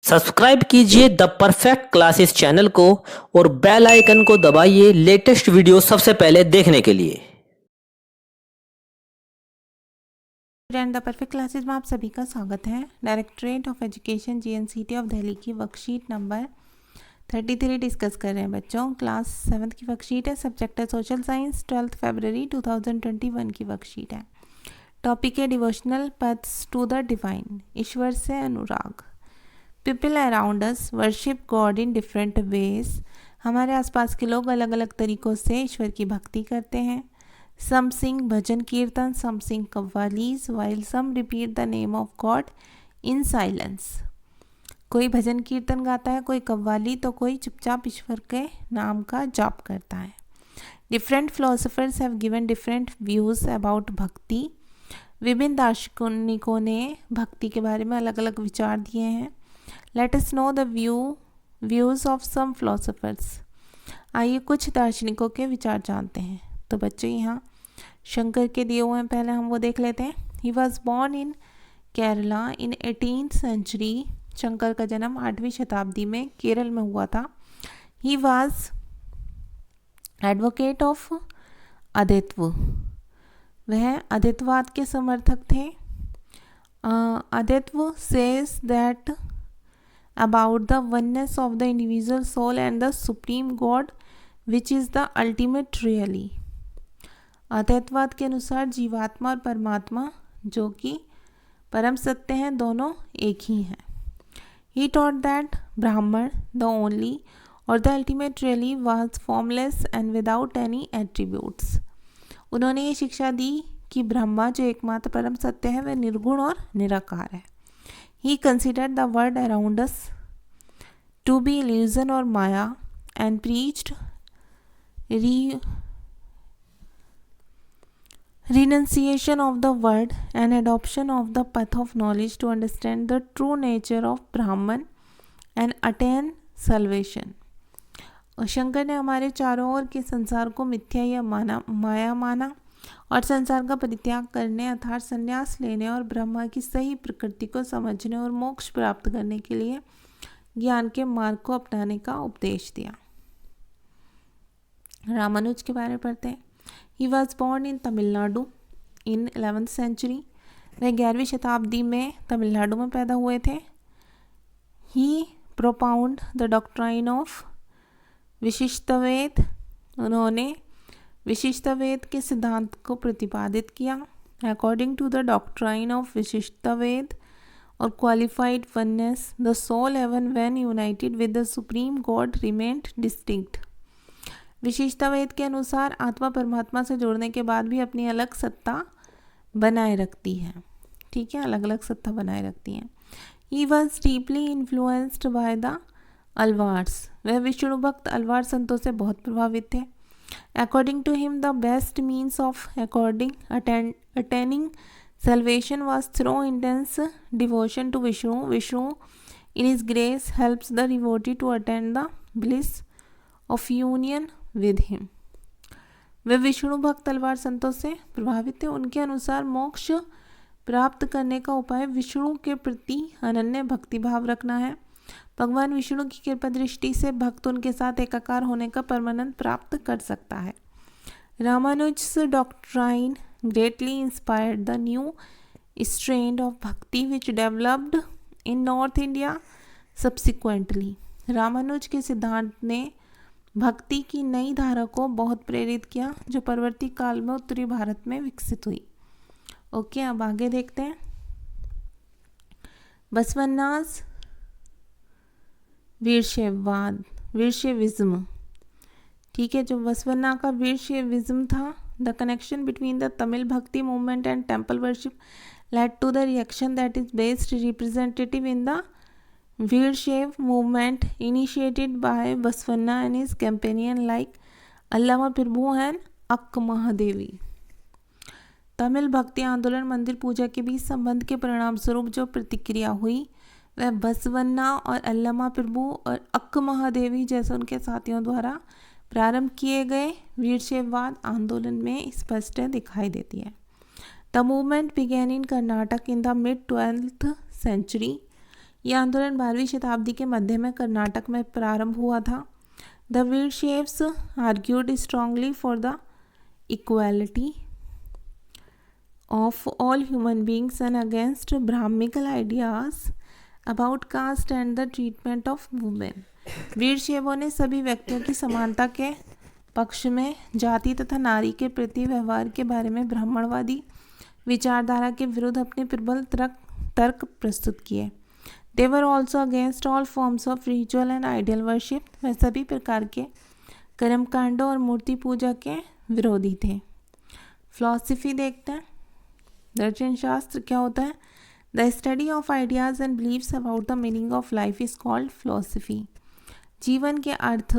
Subscribe कीजिए the perfect classes channel को और बेल आइकन को दबाइए लेटेस्ट वीडियो सबसे पहले देखने के लिए। स्टूडेंट द परफेक्ट क्लासेस में आप सभी का स्वागत है। Directorate of education GNCT of Delhi की वर्कशीट नंबर 33 डिस्कस कर रहे हैं बच्चों। क्लास 7 की वर्कशीट है, सब्जेक्ट है सोशल साइंस, 12 फरवरी 2021 की वर्कशीट है। टॉपिक है devotional paths to the divine, ईश्वर से अनुराग। People around us worship God in different ways, हमारे आसपास के लोग अलग अलग तरीक़ों से ईश्वर की भक्ति करते हैं। सम sing bhajan kirtan, some sing qawwalis, while some repeat the name of God in silence. कोई भजन कीर्तन गाता है, कोई कव्वाली, तो कोई चुपचाप ईश्वर के नाम का जाप करता है। Different philosophers have given different views about bhakti, विभिन्न दार्शनिकों ने भक्ति के बारे में अलग अलग विचार दिए हैं। Let us know the views of some philosophers, आइए कुछ दार्शनिकों के विचार जानते हैं। तो बच्चों यहाँ शंकर के दिए हुए हैं, पहले हम वो देख लेते हैं। He was born in Kerala in 18th century, Shankar का जन्म 8वीं शताब्दी में केरल में हुआ था। He was advocate of Advaita, वह अद्वैतवाद के समर्थक थे। Advaita says that about the oneness of the individual soul and the supreme God which is the ultimate really। अद्वैतवाद के अनुसार जीवात्मा और परमात्मा जो कि परम सत्य हैं, दोनों एक ही हैं। He taught that Brahman the only or the ultimate really was formless and without any attributes। उन्होंने ये शिक्षा दी कि ब्रह्मा जो एकमात्र परम सत्य है वह निर्गुण और निराकार है। He considered the world around us to be illusion or maya and preached renunciation of the world and adoption of the path of knowledge to understand the true nature of Brahman and attain salvation। और शंकर ने हमारे चारों ओर के संसार को मिथ्या या माया माना और संसार का परित्याग करने अर्थात संन्यास लेने और ब्रह्मा की सही प्रकृति को समझने और मोक्ष प्राप्त करने के लिए ज्ञान के मार्ग को अपनाने का उपदेश दिया। रामानुज के बारे में पढ़ते हैं। He was born in Tamil Nadu in 11th century, वह 11वीं शताब्दी में तमिलनाडु में पैदा हुए थे। He propound the doctrine of Vishishtadvaita, उन्होंने विशिष्टवेद के सिद्धांत को प्रतिपादित किया। According to the doctrine of Vishishtadvaita और qualified oneness, the soul even when united with the supreme God remained distinct. Vishishtadvaita के अनुसार आत्मा परमात्मा से जोड़ने के बाद भी अपनी अलग सत्ता बनाए रखती है। ठीक है, अलग अलग सत्ता बनाए रखती है। He was deeply influenced by the Alvars, वह विष्णु भक्त अलवार संतों से बहुत प्रभावित थे। According to him, the best means of attaining salvation was through intense devotion to Vishnu. Vishnu, in his grace, helps the devotee to attain the bliss of union with him। वे विष्णु भक्त तलवार संतों से प्रभावित थे। उनके अनुसार मोक्ष प्राप्त करने का उपाय विष्णु के प्रति अनन्य भक्ति भाव रखना है। भगवान विष्णु की कृपा दृष्टि से भक्त उनके साथ एकाकार होने का परमानंद प्राप्त कर सकता है। रामानुज's doctrine greatly inspired the new strain of bhakti which developed in North India subsequently। Ramanuj के सिद्धांत ने भक्ति की नई धारा को बहुत प्रेरित किया जो परवर्ती काल में उत्तरी भारत में विकसित हुई। ओके, अब आगे देखते हैं। बसवन्नास वीरशैववाद, वीरशैविज्म। ठीक है, जो बसवन्ना का वीरशैविज्म था। The connection between the Tamil bhakti movement and temple worship led to the reaction that is based representative in the Virashaiva movement initiated by Basavanna and his companion like Allama Prabhu and Akka Mahadevi. Tamil भक्ति आंदोलन मंदिर पूजा के बीच संबंध के परिणाम स्वरूप जो प्रतिक्रिया हुई वह बसवन्ना और अल्लामा प्रभु और अक्क महादेवी जैसे उनके साथियों द्वारा प्रारंभ किए गए वीरशैववाद आंदोलन में स्पष्ट दिखाई देती है। The movement began in Karnataka in the mid 12th century. यह आंदोलन 12वीं शताब्दी के मध्य में कर्नाटक में प्रारंभ हुआ था। The Virashaivas argued strongly for the equality of all human beings and against Brahminical ideas about caste and the treatment of women. वीरशैवों ने सभी व्यक्तियों की समानता के पक्ष में जाति तथा नारी के प्रति व्यवहार के बारे में ब्राह्मणवादी विचारधारा के विरुद्ध अपने प्रबल तर्क प्रस्तुत किए। They were also against all forms of ritual and ideal worship. वे सभी प्रकार के कर्मकांडों और मूर्ति पूजा के विरोधी थे। फिलॉसफी देखते हैं। दर्शन शास्त्र क्या होता है? The study of ideas and beliefs about the meaning of life is called philosophy. जीवन के अर्थ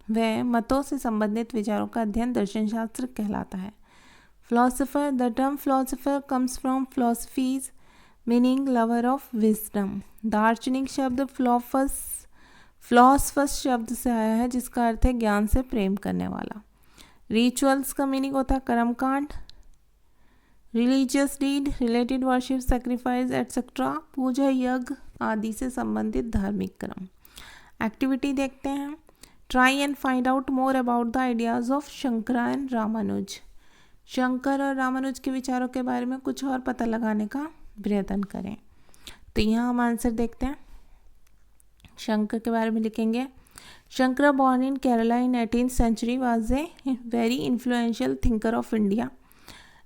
व मतों से संबंधित विचारों का अध्ययन दर्शन शास्त्र कहलाता है। Philosopher, the term philosopher comes from philosophies meaning lover of wisdom. दार्शनिक शब्द फिलोसफस शब्द से आया है जिसका अर्थ है ज्ञान से प्रेम करने वाला। रिचुअल्स का मीनिंग होता है कर्मकांड। Religious deed, related worship, sacrifice etcetera, पूजा, यज्ञ आदि से संबंधित धार्मिक कर्म। एक्टिविटी देखते हैं। Try and find out more about the ideas of Shankara and Ramanuja. Shankar और रामानुज के विचारों के बारे में कुछ और पता लगाने का प्रयत्न करें। तो यहाँ हम आंसर देखते हैं। शंकर के बारे में लिखेंगे। Shankara born in Kerala in 18th century was a very influential thinker of India.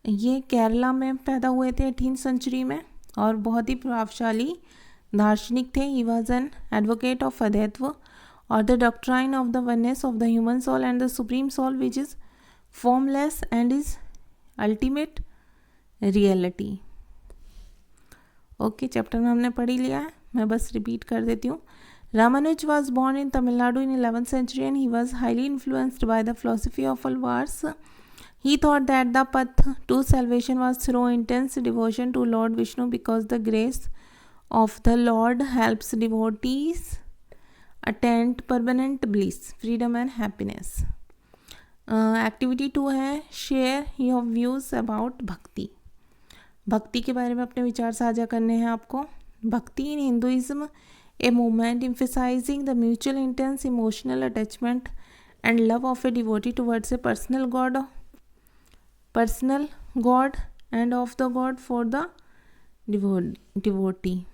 ये केरला में पैदा हुए थे 18th century में और बहुत ही प्रभावशाली दार्शनिक थे। He was an advocate of Advaita और the doctrine of the oneness of the human soul and the supreme soul which is formless and is ultimate reality. Okay, chapter में हमने पढ़ ही लिया है, मैं बस रिपीट कर देती हूँ। Ramanuj was born in Tamil Nadu in 11th century and he was highly influenced by the philosophy of Alvars. He thought that the path to salvation was through intense devotion to Lord Vishnu because the grace of the Lord helps devotees attain permanent bliss, freedom and happiness. Activity 2 है share your views about भक्ति। भक्ति के बारे में अपने विचार साझा करने हैं आपको। भक्ति in Hinduism a movement emphasizing the mutual intense emotional attachment and love of a devotee towards a personal god and of the god for the devotee.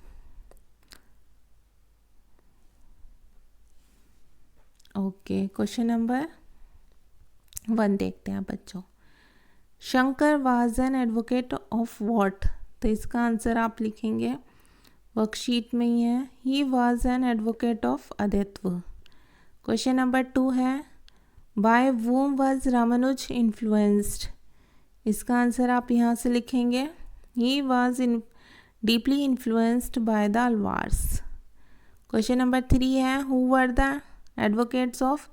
Okay, question number 1 देखते हैं बच्चों। Shankar was an advocate of what? तो इसका answer आप लिखेंगे, worksheet में ही है। He was an advocate of Advaita. Question number 2 है by whom was Ramanuja influenced? इसका आंसर आप यहाँ से लिखेंगे, he was deeply influenced by the Alvars. Question number 3 है who were the advocates of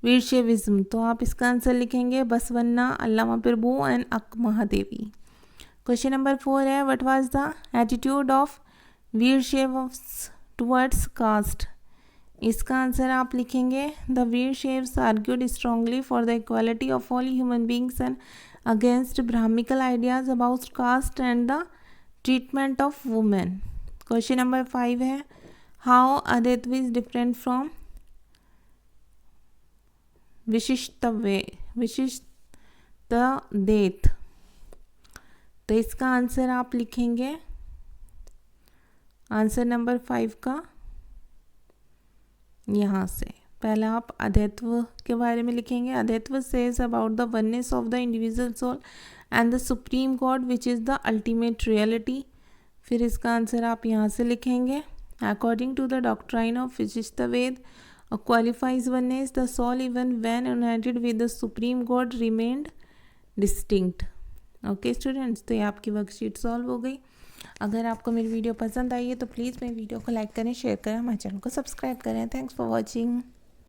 Virashaivism? तो आप इसका आंसर लिखेंगे बसवन्ना, अल्लामा Prabhu and Akka Mahadevi. Question number 4 है what was the attitude of Virashaivas towards caste? इसका आंसर आप लिखेंगे the Virashaivas argued strongly for the equality of all human beings and against Brahmanical ideas about caste and the treatment of women. Question number 5 है how Advaita is different from Vishishtadvaita? तो इसका answer आप लिखेंगे answer number 5 का यहाँ से। पहले आप अद्वैत्व के बारे में लिखेंगे। Advaita says about the oneness of the individual soul and the supreme God which is the ultimate reality. फिर इसका आंसर आप यहाँ से लिखेंगे according to the doctrine of Vishishtadvaita qualifies oneness the soul even when united with the supreme God remained distinct. Okay students, तो ये आपकी worksheet solve हो गई। अगर आपको मेरी वीडियो पसंद आई है तो प्लीज़ मेरी वीडियो को लाइक करें, शेयर करें, हमारे चैनल को सब्सक्राइब करें। Thanks for watching.